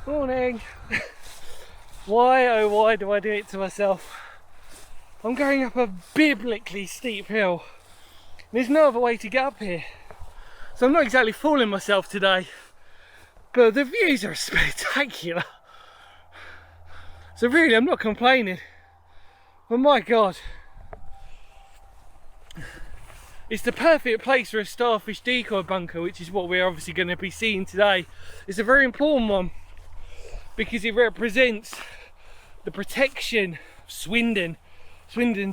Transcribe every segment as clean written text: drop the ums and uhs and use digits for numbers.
Morning. Why, oh why do I do it to myself? I'm going up a biblically steep hill. There's no other way to get up here. So I'm not exactly fooling myself today, but the views are spectacular. So really, I'm not complaining. But my God, it's the perfect place for a Starfish decoy bunker, which is what we're obviously going to be seeing today. It's a very important one because it represents the protection of Swindon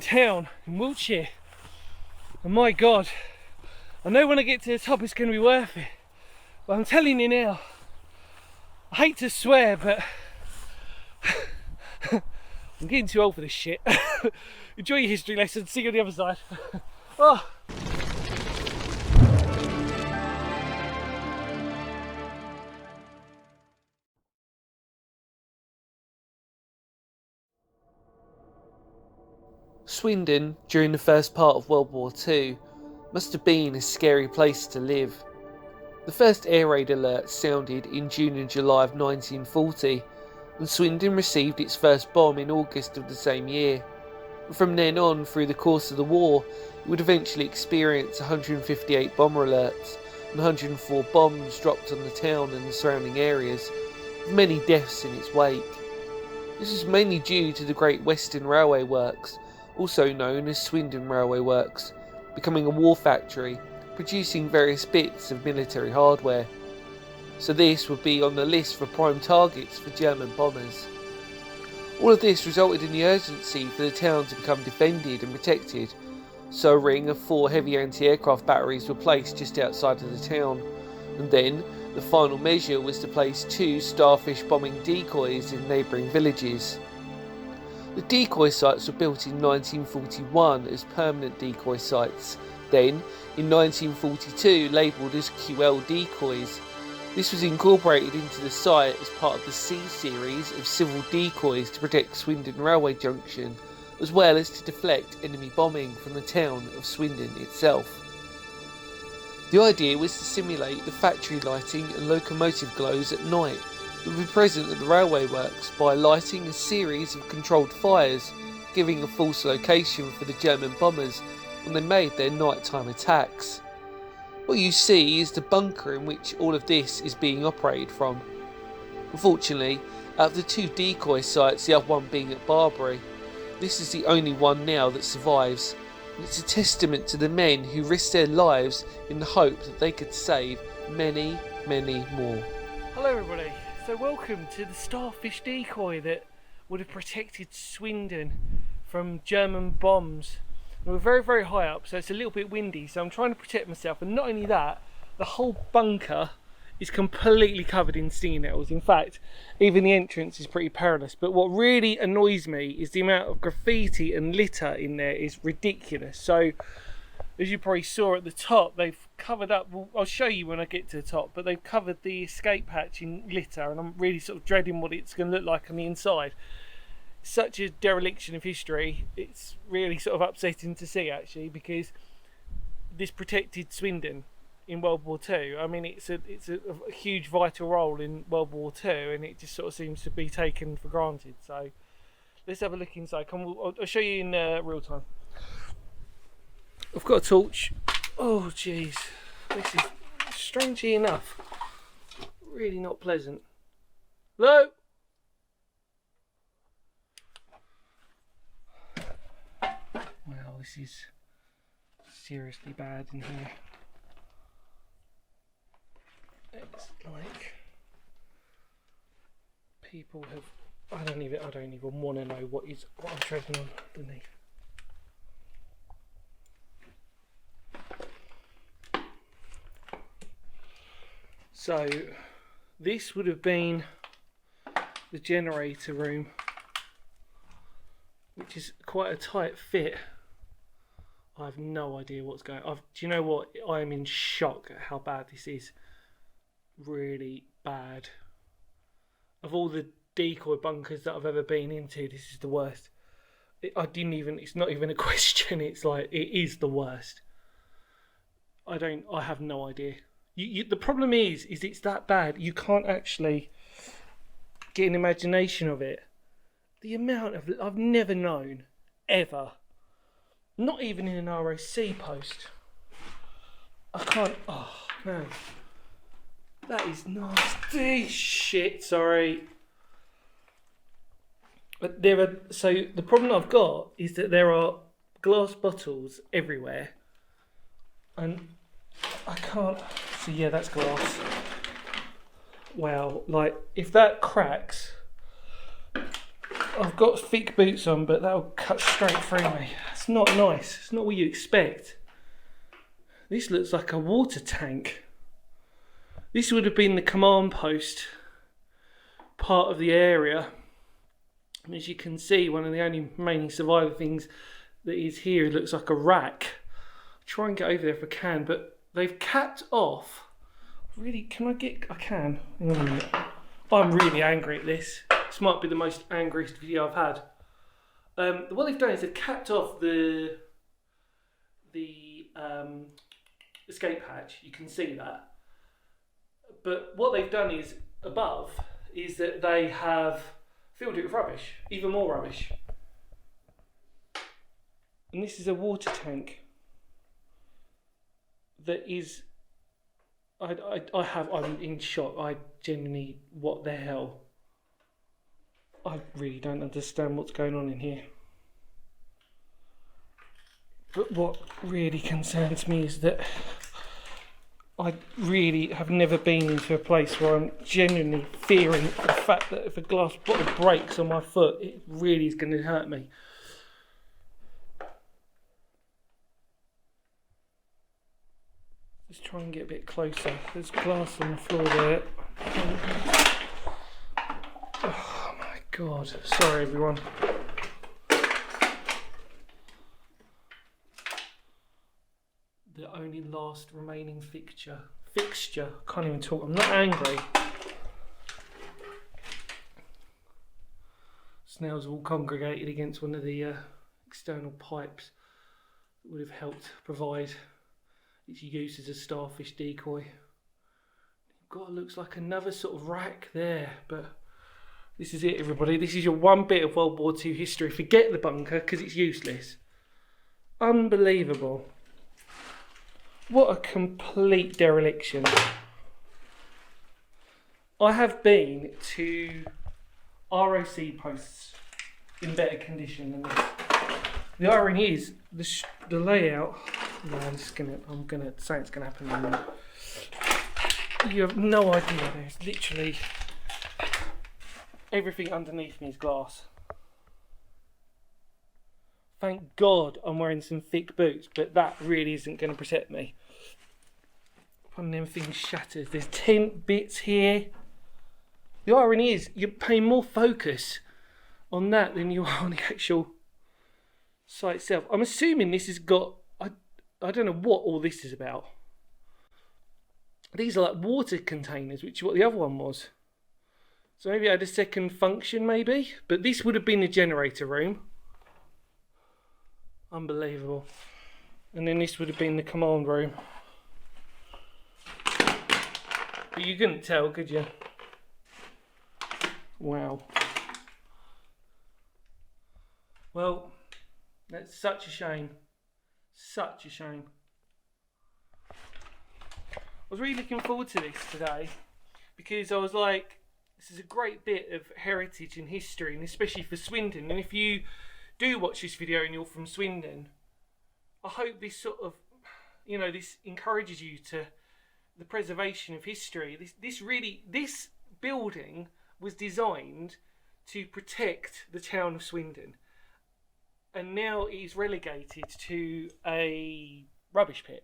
town in Wiltshire. And my God, I know when I get to the top it's going to be worth it. But I'm telling you now, I hate to swear, but I'm getting too old for this shit. Enjoy your history lesson, see you on the other side. Oh. Swindon, during the first part of World War II, must have been a scary place to live. The first air raid alert sounded in June and July of 1940, and Swindon received its first bomb in August of the same year. From then on, through the course of the war, it would eventually experience 158 bomber alerts and 104 bombs dropped on the town and the surrounding areas, with many deaths in its wake. This was mainly due to the Great Western Railway Works, also known as Swindon Railway Works, becoming a war factory, producing various bits of military hardware. So this would be on the list for prime targets for German bombers. All of this resulted in the urgency for the town to become defended and protected, so a ring of 4 heavy anti-aircraft batteries were placed just outside of the town, and then the final measure was to place 2 Starfish bombing decoys in neighbouring villages. The decoy sites were built in 1941 as permanent decoy sites, then in 1942 labelled as QL decoys. This was incorporated into the site as part of the C series of civil decoys to protect Swindon Railway Junction, as well as to deflect enemy bombing from the town of Swindon itself. The idea was to simulate the factory lighting and locomotive glows at night that would be present at the railway works by lighting a series of controlled fires, giving a false location for the German bombers when they made their nighttime attacks. What you see is the bunker in which all of this is being operated from. Unfortunately, out of the 2 decoy sites, the other one being at Barbary, this is the only one now that survives, and it's a testament to the men who risked their lives in the hope that they could save many, many more. Hello everybody, so welcome to the Starfish decoy that would have protected Swindon from German bombs. And we're very, very high up, so it's a little bit windy, so I'm trying to protect myself. And not only that, the whole bunker is completely covered in stinging nettles. In fact, even the entrance is pretty perilous. But what really annoys me is the amount of graffiti and litter in there is ridiculous. So, as you probably saw at the top, they've covered up, well, I'll show you when I get to the top, but they've covered the escape hatch in litter, and I'm really sort of dreading what it's going to look like on the inside. Such a dereliction of history, it's really sort of upsetting to see actually, because this protected Swindon in World War II. I mean, it's a huge vital role in World War II, and it just sort of seems to be taken for granted. So let's have a look inside. I'll show you in real time. I've got a torch. Oh jeez, this is strangely enough really not pleasant. Hello? Wow, this is seriously bad in here. It's like people have. I don't even want to know what I'm treading on underneath. So this would have been the generator room, which is quite a tight fit. I have no idea what's going on. Do you know what? I am in shock at how bad this is. Really bad. Of all the decoy bunkers that I've ever been into, this is the worst. It's not even a question. It's like, it is the worst. I have no idea. The problem is it's that bad. You can't actually get an imagination of it. The amount of... I've never known, ever, not even in an ROC post. I can't... Oh, man. That is nasty shit, sorry. But so the problem I've got is that there are glass bottles everywhere. And I can't... So yeah, that's glass. Wow, like, if that cracks... I've got thick boots on, but that'll cut straight through me. It's not nice. It's not what you expect. This looks like a water tank. This would have been the command post part of the area. And as you can see, one of the only remaining survivor things that is here, it looks like a rack. I'll try and get over there if I can, but they've capped off. Really, can I get... I can. Hang on a minute. I'm really angry at this. This might be the most angriest video I've had. What they've done is they've capped off the escape hatch. You can see that. But what they've done is, above, is that they have filled it with rubbish. Even more rubbish. And this is a water tank that is... I'm in shock. I genuinely... What the hell? I really don't understand what's going on in here. But what really concerns me is that I really have never been into a place where I'm genuinely fearing the fact that if a glass bottle breaks on my foot, it really is going to hurt me. Let's try and get a bit closer. There's glass on the floor there. Oh my God. Sorry everyone. The only last remaining fixture. Can't even talk. I'm not angry. Snails have all congregated against one of the external pipes that would have helped provide its use as a starfish decoy. God, looks like another sort of rack there, but this is it, everybody. This is your one bit of World War II history. Forget the bunker, because it's useless. Unbelievable. What a complete dereliction. I have been to ROC posts in better condition than this. The irony is, the layout... No, I'm gonna say it's gonna happen in a minute. You have no idea. There's literally everything underneath me is glass. Thank God I'm wearing some thick boots, but that really isn't going to protect me. One of them things shatters. There's 10 bits here. The irony is, you're paying more focus on that than you are on the actual site itself. I'm assuming this has got... I don't know what all this is about. These are like water containers, which is what the other one was. So maybe it had a second function, maybe. But this would have been the generator room. Unbelievable. And then this would have been the command room. But you couldn't tell, could you? Wow. Well, that's such a shame. Such a shame. I was really looking forward to this today because I was like, this is a great bit of heritage and history, and especially for Swindon. And if you do watch this video and you're from Swindon, I hope this sort of, this encourages you to the preservation of history. This building was designed to protect the town of Swindon. And now it is relegated to a rubbish pit.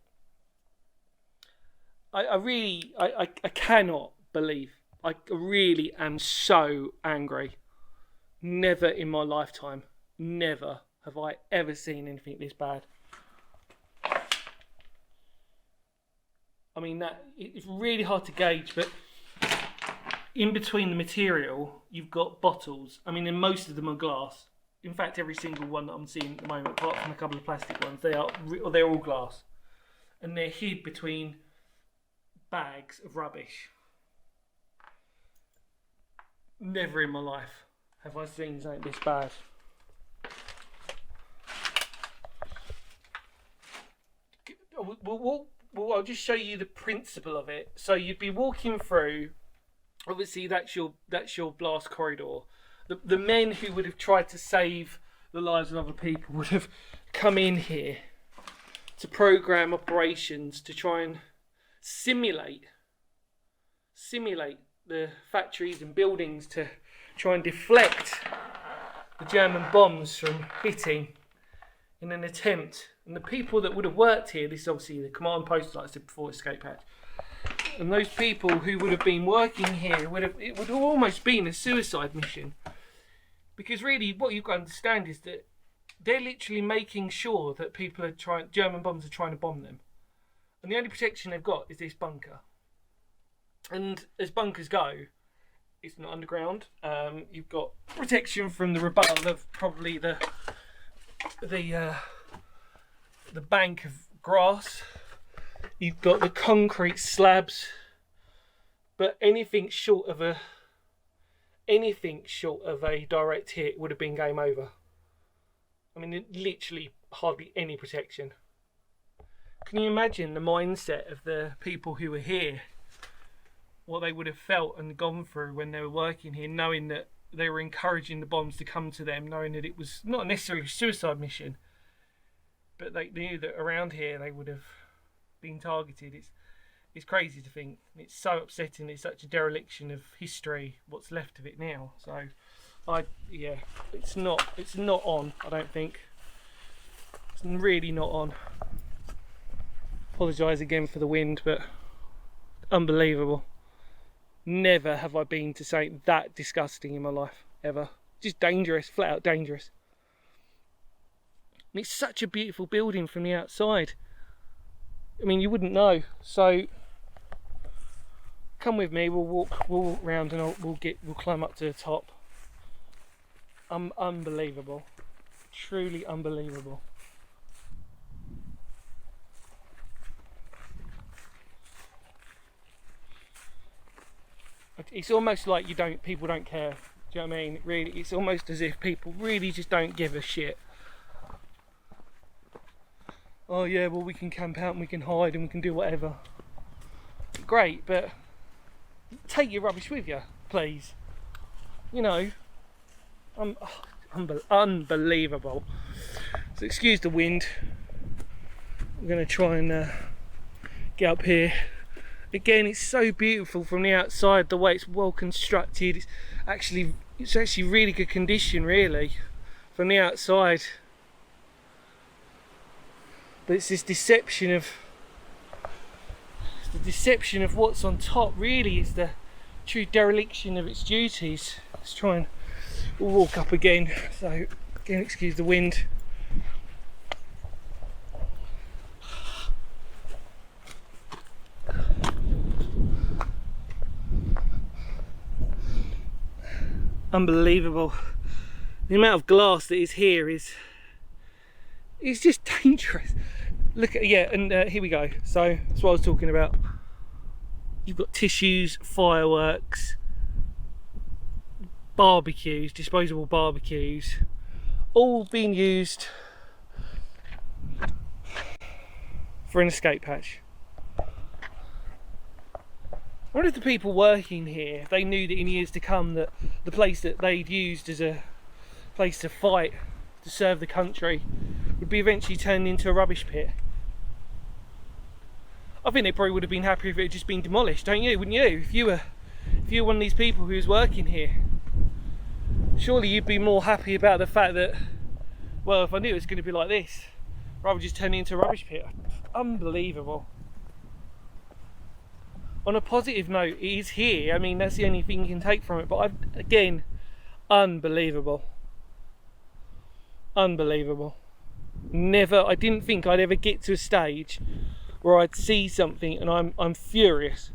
I cannot believe. I really am so angry. Never in my lifetime, never have I ever seen anything this bad. I mean, it's really hard to gauge, but in between the material, you've got bottles. I mean, and most of them are glass. In fact, every single one that I'm seeing at the moment, apart from a couple of plastic ones, they're all glass. And they're hid between bags of rubbish. Never in my life have I seen something this bad. Well, I'll just show you the principle of it. So you'd be walking through. Obviously, that's your blast corridor. The men who would have tried to save the lives of other people would have come in here to program operations to try and simulate the factories and buildings to try and deflect the German bombs from hitting in an attempt. And the people that would have worked here, this is obviously the command post, like I said before, escape hatch. And those people who would have been working here, it would have almost been a suicide mission. Because really, what you've got to understand is that they're literally making sure that German bombs are trying to bomb them. And the only protection they've got is this bunker. And as bunkers go, it's not underground. You've got protection from the rebuttal of probably the bank of grass. You've got the concrete slabs, but anything short of a direct hit would have been game over. I mean, literally hardly any protection. Can you imagine the mindset of the people who were here? What they would have felt and gone through when they were working here, knowing that they were encouraging the bombs to come to them, knowing that it was not necessarily a suicide mission, but they knew that around here they would have been targeted. It's crazy to think. It's so upsetting. It's such a dereliction of history, what's left of it now. So it's not on, I don't think. It's really not on. Apologise again for the wind, but unbelievable. Never have I been to something that disgusting in my life, ever. Just dangerous, flat out dangerous. And it's such a beautiful building from the outside. I mean, you wouldn't know. So come with me. We'll walk round and we'll climb up to the top. Unbelievable, truly unbelievable. It's almost like people don't care. Do you know what I mean? Really, it's almost as if people really just don't give a shit. Oh yeah, well we can camp out and we can hide and we can do whatever. Great, but take your rubbish with you, please. You know, unbelievable. So excuse the wind. I'm going to try and get up here. Again, it's so beautiful from the outside, the way it's well constructed. It's actually really good condition, really, from the outside. But it's this deception of what's on top. Really, is the true dereliction of its duties. Let's try and walk up again. So again, excuse the wind. Unbelievable. The amount of glass that is here is just dangerous. Look at, and here we go. So that's what I was talking about. You've got tissues, fireworks, barbecues, disposable barbecues, all being used for an escape hatch. I wonder if the people working here, they knew that in years to come that the place that they'd used as a place to fight, to serve the country, would be eventually turned into a rubbish pit. I think they probably would have been happy if it had just been demolished, don't you? Wouldn't you? If you were one of these people who was working here, surely you'd be more happy about the fact that, well, if I knew it was going to be like this, rather just turn it into a rubbish pit. Unbelievable. On a positive note, it is here. I mean, that's the only thing you can take from it. But again, unbelievable. Unbelievable. I didn't think I'd ever get to a stage where I'd see something and I'm furious.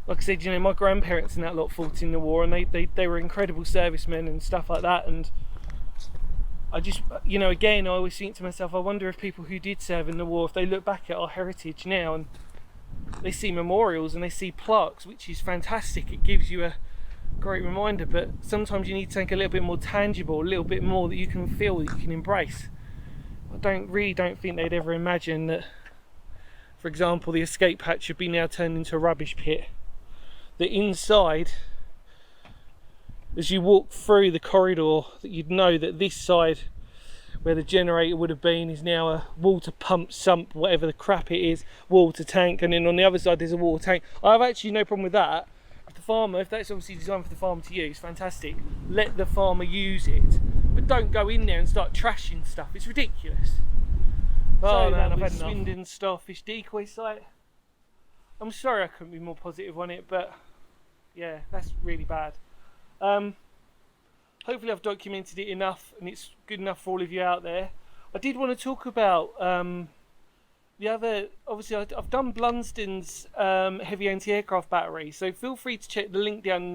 Like I said, you know, my grandparents and that lot fought in the war, and they were incredible servicemen and stuff like that, and I just, you know, again, I always think to myself, I wonder if people who did serve in the war, if they look back at our heritage now and they see memorials and they see plaques, which is fantastic. It gives you a great reminder, but sometimes you need something a little bit more tangible, a little bit more that you can feel, that you can embrace. I really don't think they'd ever imagine that, for example, the escape hatch should be now turned into a rubbish pit. That inside, as you walk through the corridor, that you'd know that this side where the generator would have been is now a water pump, sump, whatever the crap it is, water tank, and then on the other side there's a water tank. I have actually no problem with that. If the farmer, if that's obviously designed for the farmer to use, fantastic. Let the farmer use it, but don't go in there and start trashing stuff. It's ridiculous. Oh man, I've had Swindon Starfish Decoy site. I'm sorry I couldn't be more positive on it, but yeah, that's really bad. Hopefully I've documented it enough and it's good enough for all of you out there. I did want to talk about the other, obviously I've done Blunsdon's heavy anti-aircraft battery, so feel free to check the link down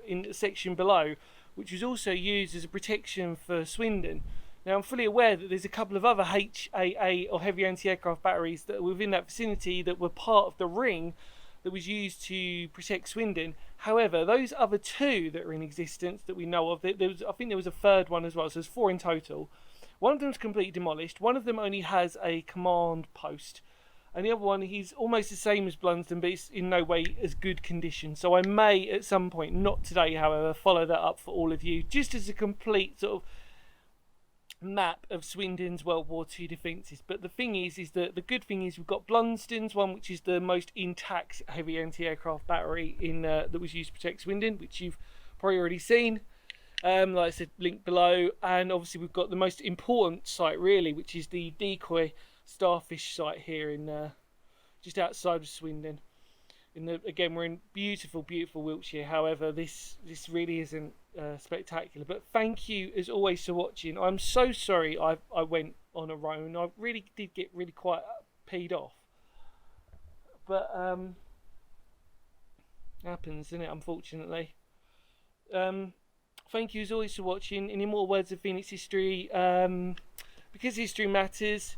in the section below, which was also used as a protection for Swindon. Now I'm fully aware that there's a couple of other HAA or heavy anti-aircraft batteries that are within that vicinity that were part of the ring that was used to protect Swindon. However, those other two that are in existence that we know of, I think there was a third one as well, so there's 4 in total. One of them's completely demolished, one of them only has a command post, and the other one is almost the same as Blunsdon, but it's in no way as good condition. So I may at some point, not today however, follow that up for all of you, just as a complete sort of map of Swindon's World War II defences. But the thing is that the good thing is we've got Blunsdon's one, which is the most intact heavy anti-aircraft battery in that was used to protect Swindon, which you've probably already seen. Like I said, link below. And obviously we've got the most important site really, which is the Decoy Starfish site here in just outside of Swindon. Again, we're in beautiful Wiltshire. However, this really isn't spectacular. But thank you as always for watching. I'm so sorry I went on a roam. I really did get really quite peed off. But happens, isn't it? Unfortunately. Thank you as always for watching. Any more words of Phoenix history? Because history matters.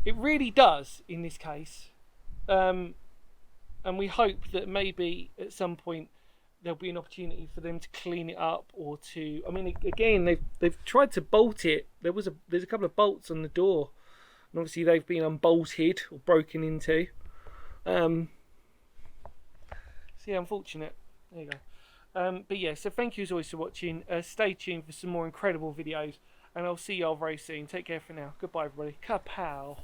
It really does in this case. And we hope that maybe at some point there'll be an opportunity for them to clean it up, or to, I mean, again, they've tried to bolt it. There's a couple of bolts on the door, and obviously they've been unbolted or broken into. So yeah, unfortunate. There you go. But yeah, so thank you as always for watching. Stay tuned for some more incredible videos, and I'll see y'all very soon. Take care for now. Goodbye, everybody. Kapow.